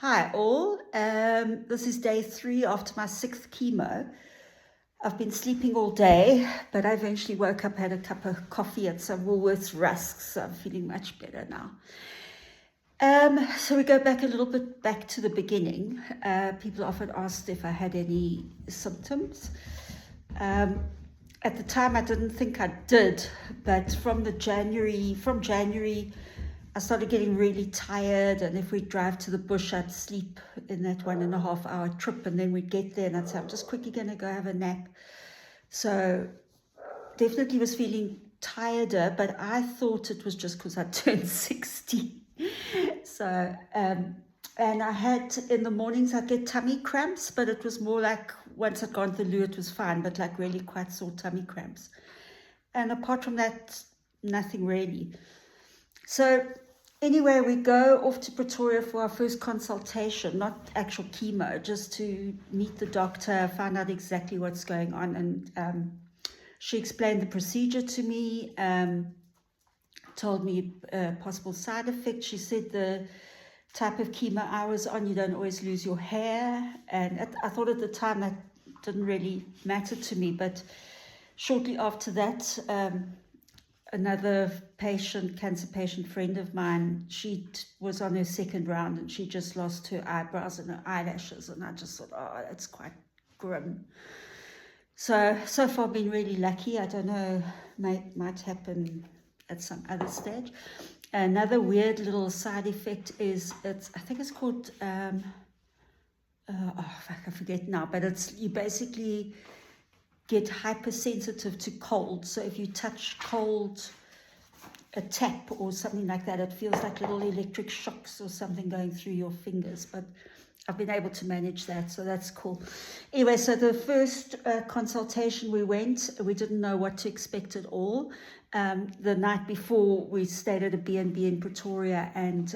Hi all, this is day 3 after my 6th chemo. I've been sleeping all day, but I eventually woke up, had a cup of coffee and some Woolworths rusks, so I'm feeling much better now. So we go back a little bit back to the beginning. People often asked if I had any symptoms. At the time I didn't think I did, but from January, I started getting really tired, and if we drive to the bush, I'd sleep in that 1.5 hour trip, and then we'd get there and I'd say, I'm just quickly going to go have a nap. So definitely was feeling tireder, but I thought it was just because I turned 60. So, and I had, in the mornings, I'd get tummy cramps, but it was more like once I'd gone to the loo, it was fine, but like really quite sore tummy cramps. And apart from that, nothing really. So anyway, we go off to Pretoria for our first consultation, not actual chemo, just to meet the doctor, find out exactly what's going on. And she explained the procedure to me, told me possible side effects. She said the type of chemo I was on, you don't always lose your hair. And I thought at the time that didn't really matter to me, but shortly after that, another cancer patient friend of mine, she was on her second round and she just lost her eyebrows and her eyelashes, and I just thought, oh, that's quite grim. So far I've been really lucky. I don't know, might happen at some other stage. Another weird little side effect is, I think it's called, I forget now, but you basically get hypersensitive to cold. So if you touch a tap or something like that, it feels like little electric shocks or something going through your fingers. But I've been able to manage that, so that's cool. Anyway, so the first consultation we didn't know what to expect at all. The night before, we stayed at a B&B in Pretoria, and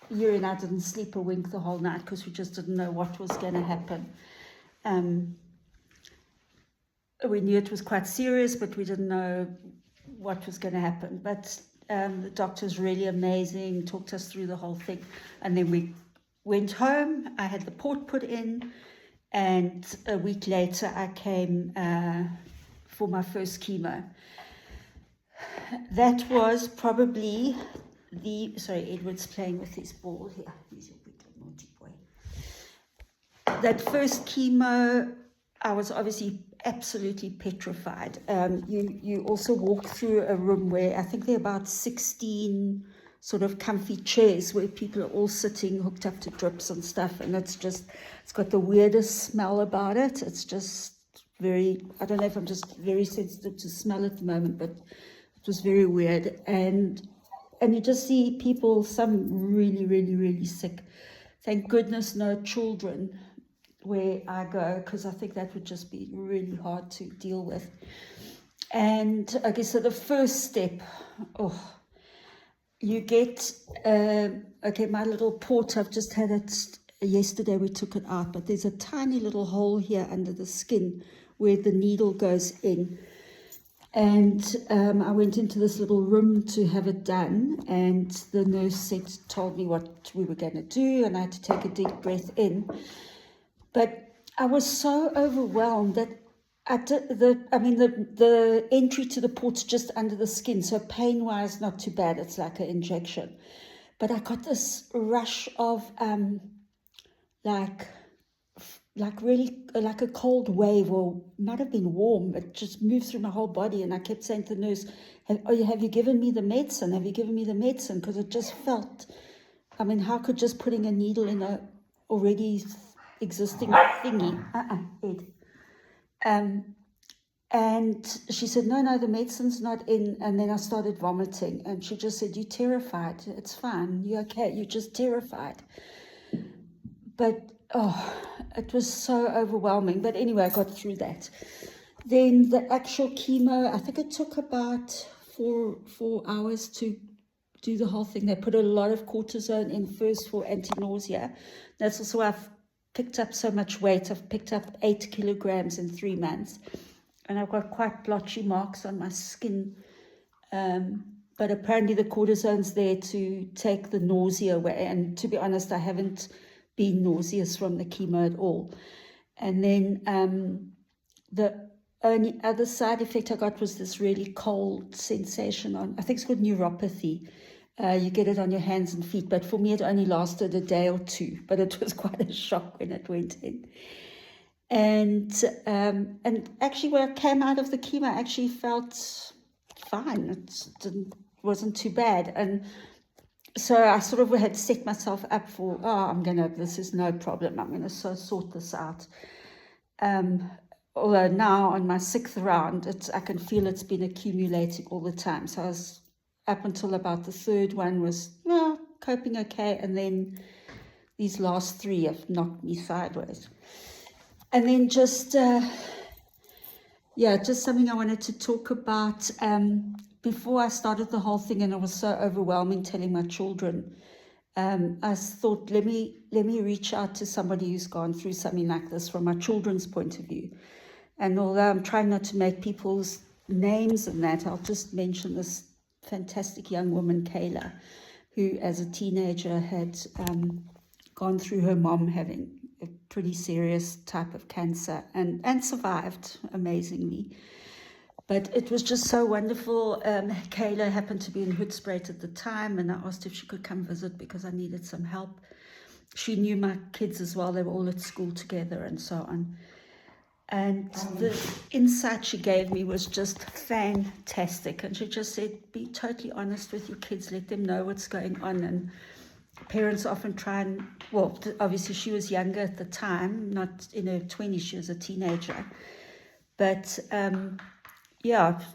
Yuri and I didn't sleep a wink the whole night because we just didn't know what was going to happen. We knew it was quite serious, but we didn't know what was going to happen. But the doctor's really amazing, talked us through the whole thing. And then we went home. I had the port put in, and a week later I came for my first chemo. That was probably sorry, Edward's playing with his ball here. He's a big naughty boy. That first chemo, I was obviously absolutely petrified. You also walk through a room where I think there are about 16 sort of comfy chairs where people are all sitting hooked up to drips and stuff, and it's got the weirdest smell about it. It's just very, I don't know if I'm just very sensitive to smell at the moment, but it was very weird. And you just see people, some really, really, really sick. Thank goodness no children where I go, because I think that would just be really hard to deal with. And okay, so the first step, you get, my little port, I've just had it yesterday, we took it out, but there's a tiny little hole here under the skin where the needle goes in. And I went into this little room to have it done, and the nurse told me what we were going to do, and I had to take a deep breath in. But I was so overwhelmed that the entry to the port's just under the skin, so pain-wise, not too bad. It's like an injection. But I got this rush of really like a cold wave, or might have been warm. It just moved through my whole body, and I kept saying to the nurse, have you given me the medicine? Have you given me the medicine? Because it just felt, how could just putting a needle in a already existing thingy, Ed. And she said, no, the medicine's not in. And then I started vomiting, and she just said, you're terrified. It's fine. You're okay. You're just terrified. But, it was so overwhelming. But anyway, I got through that. Then the actual chemo, I think it took about 4 hours to do the whole thing. They put a lot of cortisone in first for anti-nausea. That's also why I've picked up so much weight. I've picked up 8 kilograms in 3 months. And I've got quite blotchy marks on my skin. but apparently the cortisone's there to take the nausea away. And to be honest, I haven't been nauseous from the chemo at all. And then the only other side effect I got was this really cold sensation on, I think it's called neuropathy. You get it on your hands and feet, but for me it only lasted a day or two, but it was quite a shock when it went in. And actually when I came out of the chemo, I actually felt fine. It wasn't too bad. And so I sort of had set myself up for, this is no problem. I'm going to sort this out. Although now on my 6th round, I can feel it's been accumulating all the time. So I was up until about the 3rd one was coping okay. And then these last 3 have knocked me sideways. And then just something I wanted to talk about. Before I started the whole thing, and it was so overwhelming telling my children, I thought, let me reach out to somebody who's gone through something like this from my children's point of view. And although I'm trying not to make people's names and that, I'll just mention this fantastic young woman, Kayla, who as a teenager had gone through her mom having a pretty serious type of cancer and survived amazingly. But it was just so wonderful. Kayla happened to be in Hoedspruit at the time, and I asked if she could come visit because I needed some help. She knew my kids as well. They were all at school together and so on. And the insight she gave me was just fantastic. And she just said, be totally honest with your kids. Let them know what's going on. And parents often try and, obviously she was younger at the time, not in her 20s, she was a teenager. But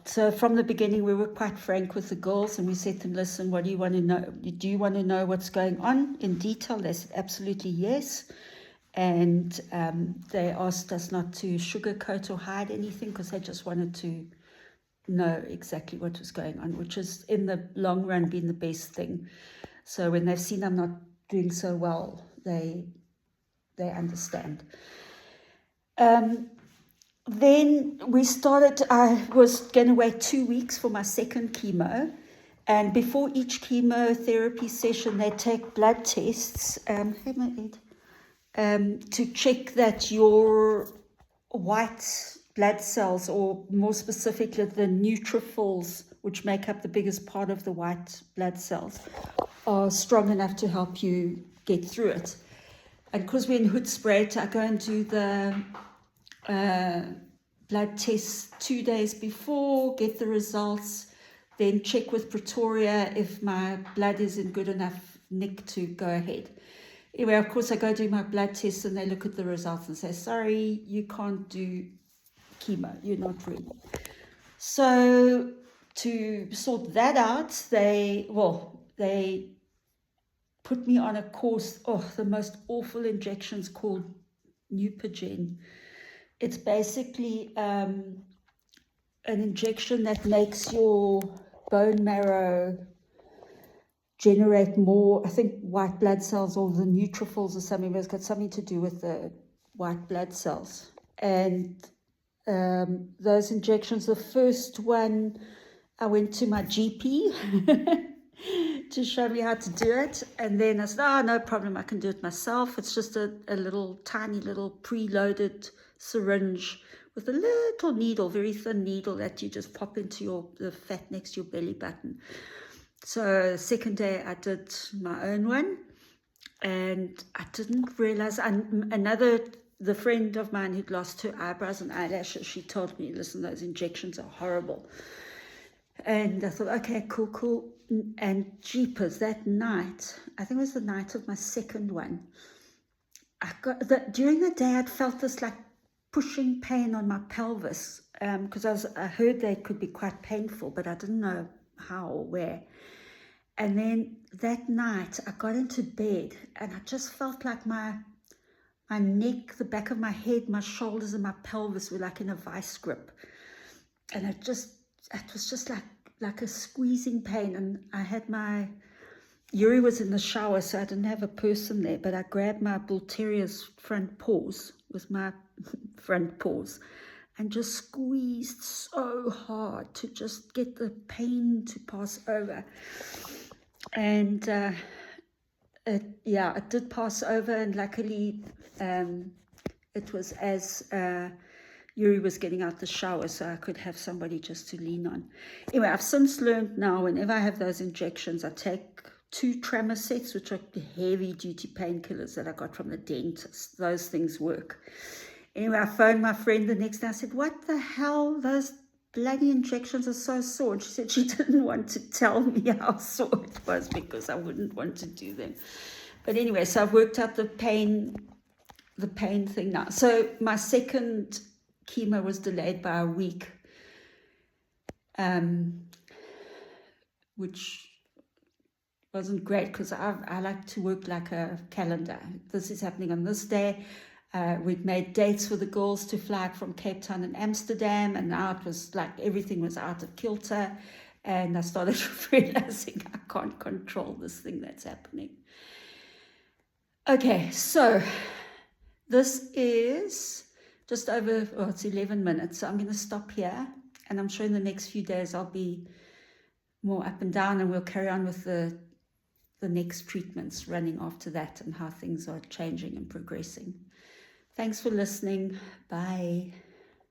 so from the beginning, we were quite frank with the girls, and we said to them, listen, what do you want to know? Do you want to know what's going on in detail? They said, absolutely yes. And they asked us not to sugarcoat or hide anything because they just wanted to know exactly what was going on, which has in the long run been the best thing. So when they've seen I'm not doing so well, they understand. Then we started, I was going to wait 2 weeks for my second chemo. And before each chemotherapy session, they take blood tests to check that your white blood cells, or more specifically the neutrophils, which make up the biggest part of the white blood cells, are strong enough to help you get through it. And because we're in Hoedspruit, I go and do the blood tests 2 days before, get the results, then check with Pretoria if my blood is in good enough nick to go ahead. Anyway, of course, I go do my blood tests and they look at the results and say, sorry, you can't do chemo, you're not ready. So to sort that out, they put me on a course, the most awful injections called Neupogen. It's basically an injection that makes your bone marrow generate more, I think, white blood cells, or the neutrophils or something, but it's got something to do with the white blood cells. And those injections, the first one, I went to my GP to show me how to do it. And then I said, no problem, I can do it myself. It's just a little, tiny little preloaded syringe with a little needle, very thin needle that you just pop into the fat next to your belly button. So second day I did my own one, and I didn't realize, the friend of mine who'd lost her eyebrows and eyelashes, she told me, listen, those injections are horrible. And I thought, okay, cool. And jeepers, that night, I think it was the night of my second one, during the day I'd felt this like pushing pain on my pelvis, because I heard they could be quite painful, but I didn't know how or where. And then that night I got into bed and I just felt like my neck, the back of my head, my shoulders and my pelvis were like in a vice grip. And it was just like a squeezing pain. And I had Yuri was in the shower, so I didn't have a person there, but I grabbed my bull terrier's front paws with my front paws. and just squeezed so hard to just get the pain to pass over. And it did pass over, and luckily it was as Yuri was getting out the shower, so I could have somebody just to lean on. Anyway, I've since learned now, whenever I have those injections, I take 2 Tramosettes, which are heavy-duty painkillers that I got from the dentist. Those things work. Anyway, I phoned my friend the next day. I said, what the hell? Those bloody injections are so sore. And she said she didn't want to tell me how sore it was because I wouldn't want to do them. But anyway, so I've worked out the pain thing now. So my second chemo was delayed by a week, which wasn't great because I like to work like a calendar. This is happening on this day. We'd made dates for the girls to fly from Cape Town and Amsterdam, and now it was like everything was out of kilter, and I started realizing I can't control this thing that's happening. Okay, so this is just over, it's 11 minutes, so I'm going to stop here, and I'm sure in the next few days I'll be more up and down, and we'll carry on with the next treatments running after that and how things are changing and progressing. Thanks for listening. Bye.